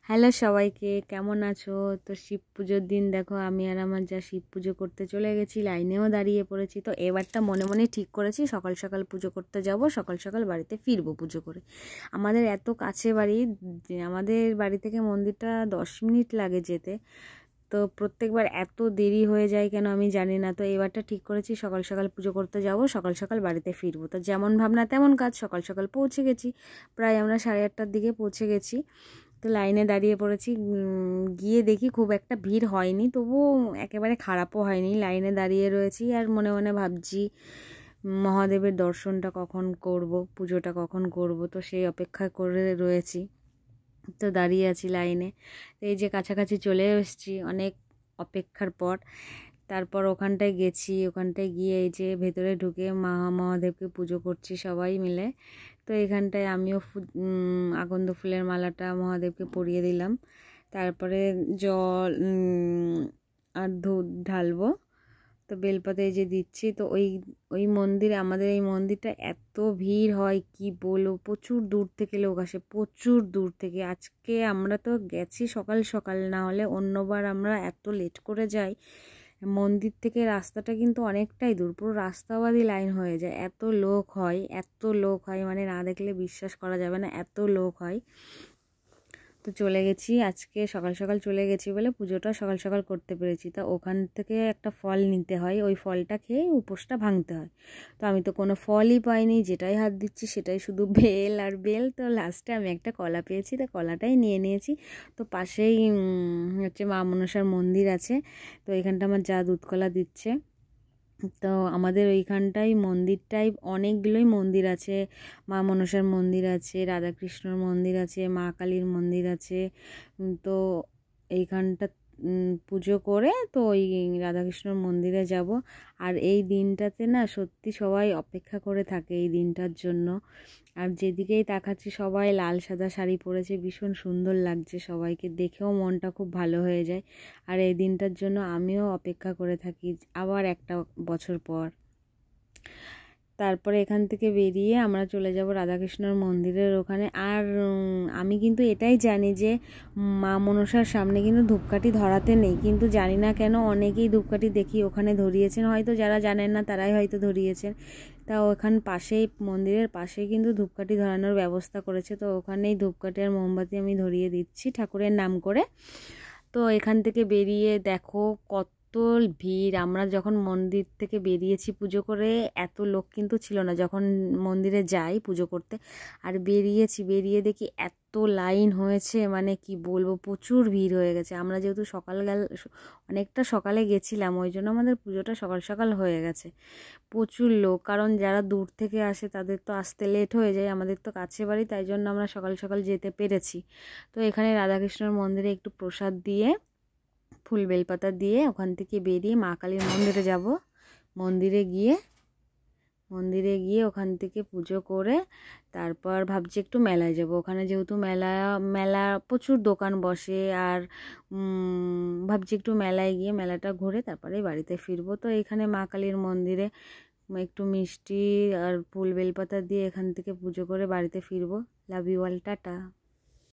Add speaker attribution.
Speaker 1: Hello সবাইকে, কেমন আছো? তো শিব পুজোর দিন দেখো আমি আর আমার যা শিব পুজো করতে চলে গেছি, লাইনেও দাঁড়িয়ে পড়েছি। তো এবারটা মনে মনে ঠিক করেছি সকাল সকাল পুজো করতে যাব, সকাল সকাল বাড়িতে ফিরবো পুজো করে। আমাদের এত কাছে বাড়ি যে আমাদের বাড়ি থেকে মন্দিরটা 10 মিনিট লাগে যেতে। তো প্রত্যেকবার এত দেরি হয়ে যায় কেন আমি জানি না। তো এবারটা ঠিক করেছি সকাল সকাল পুজো করতে যাব, সকাল সকাল বাড়িতে ফিরবো। তো যেমন ভাবনা তেমন কাজ, সকাল সকাল পৌঁছে গেছি। প্রায় আমরা 8:30টার দিকে পৌঁছে গেছি। তো লাইনে দাঁড়িয়ে পড়েছি, গিয়ে দেখি খুব একটা ভিড় হয়নি, তবুও একেবারে খারাপও হয়নি। লাইনে দাঁড়িয়ে রয়েছি আর মনে মনে ভাবছি মহাদেবের দর্শনটা কখন করব, পুজোটা কখন করব। তো সেই অপেক্ষা করে রয়েছি। তো দাঁড়িয়ে আছি লাইনে। তো এই যে কাছাকাছি চলে এসেছি অনেক অপেক্ষার পর। তারপর ওখানটায় গেছি, ওখানটায় গিয়ে এই যে ভেতরে ঢুকে মহাদেবকে পুজো করছি সবাই মিলে। তো এখানটায় আমিও আকন্দ ফুলের মালাটা মহাদেবকে পরিয়ে দিলাম। তারপরে জল আর দুধ ঢালবো। তো বেলপাতা এই যে দিচ্ছি। তো ওই মন্দিরে, আমাদের এই মন্দিরটা এত ভিড় হয় কি বলবো, প্রচুর দূর থেকে লোক আসে, প্রচুর দূর থেকে। আজকে আমরা তো গেছি সকাল সকাল, না হলে অন্যবার আমরা এত লেট করে যাই। মন্দির থেকে রাস্তাটা কিন্তু অনেকটাই দূর, পুরো রাস্তাবাদী লাইন হয়ে যায়। এত লোক হয়, এত লোক হয়, মানে না দেখলে বিশ্বাস করা যাবে না, এত লোক হয়। তো চলে গেছি, আজকে সকাল সকাল চলে গেছি বলে পুজোটা সকাল সকাল করতে পেরেছি। তা ওখান থেকে একটা ফল নিতে হয়, ওই ফলটা খেয়ে উপোসটা ভাঙতে হয়। তো আমি তো কোনো ফলই পাইনি, যেটাই হাত দিচ্ছি সেটাই শুধু বেল আর বেল। তো লাস্টে আমি একটা কলা পেয়েছি, তো কলাটাই নিয়ে নিয়েছি। তো পাশেই হচ্ছে মা মনসার মন্দির আছে। তো এখানটা আমার যা দুধ কলা দিচ্ছে। তো আমাদের ওইখানটায় মন্দিরটায় অনেকগুলোই মন্দির আছে। মা মনসার মন্দির আছে, রাধাকৃষ্ণর মন্দির আছে, মা কালীর মন্দির আছে। তো এইখানটা পুজো করে তো ওই রাধাকৃষ্ণর মন্দিরে যাব। আর এই দিনটাতে না সত্যি সবাই অপেক্ষা করে থাকে এই দিনটার জন্য। আর যেদিকেই তাকাচ্ছি সবাই লাল সাদা শাড়ি পরেছে, ভীষণ সুন্দর লাগছে সবাইকে, দেখেও মনটা খুব ভালো হয়ে যায়। আর এই দিনটার জন্য আমিও অপেক্ষা করে থাকি আবার একটা বছর পর। তারপরে এখান থেকে বেরিয়ে আমরা চলে যাব রাধাকৃষ্ণর মন্দিরের ওখানে। আর আমি কিন্তু এটাই জানি যে মা মনসার সামনে কিন্তু ধূপকাঠি ধরাতে নেই, কিন্তু জানি না কেন অনেকেই ধূপকাঠি দেখি ওখানে ধরিয়েছেন, হয়তো যারা জানেন না তারাই হয়তো ধরিয়েছেন। তা ওখান পাশেই, মন্দিরের পাশেই কিন্তু ধূপকাঠি ধরানোর ব্যবস্থা করেছে। তো ওখানেই ধূপকাঠি আর মোমবাতি আমি ধরিয়ে দিচ্ছি ঠাকুরের নাম করে। তো এখান থেকে বেরিয়ে দেখো কত ভিড়। আমরা যখন মন্দির থেকে বেরিয়েছি পুজো করে, এত লোক কিন্তু ছিল না যখন মন্দিরে যাই পুজো করতে। আর বেরিয়ে দেখি এত লাইন হয়েছে, মানে কি বলবো, প্রচুর ভিড় হয়ে গেছে। আমরা যেহেতু অনেকটা সকালে গেছিলাম, ওই জন্য আমাদের পুজোটা সকাল সকাল হয়ে গেছে। প্রচুর লোক, কারণ যারা দূর থেকে আসে তাদের তো আসতে লেট হয়ে যায়, আমাদের তো কাছে বাড়ি, তাই জন্য আমরা সকাল সকাল যেতে পেরেছি। তো এখানে রাধাকৃষ্ণর মন্দিরে একটু প্রসাদ দিয়ে, ফুল বেলপাতা দিয়ে ওখান থেকে বেরিয়ে মা কালীর মন্দিরে যাব। মন্দিরে গিয়ে ওখান থেকে পুজো করে তারপর ভাবছি একটু মেলায় যাব। ওখানে যেহেতু মেলা প্রচুর দোকান বসে, আর ভাবছি একটু মেলায় গিয়ে মেলাটা ঘুরে তারপরে বাড়িতে ফিরবো। তো এখানে মা কালীর মন্দিরে একটু মিষ্টি আর ফুল বেলপাতা দিয়ে এখান থেকে পুজো করে বাড়িতে ফিরবো। Love you all, tata.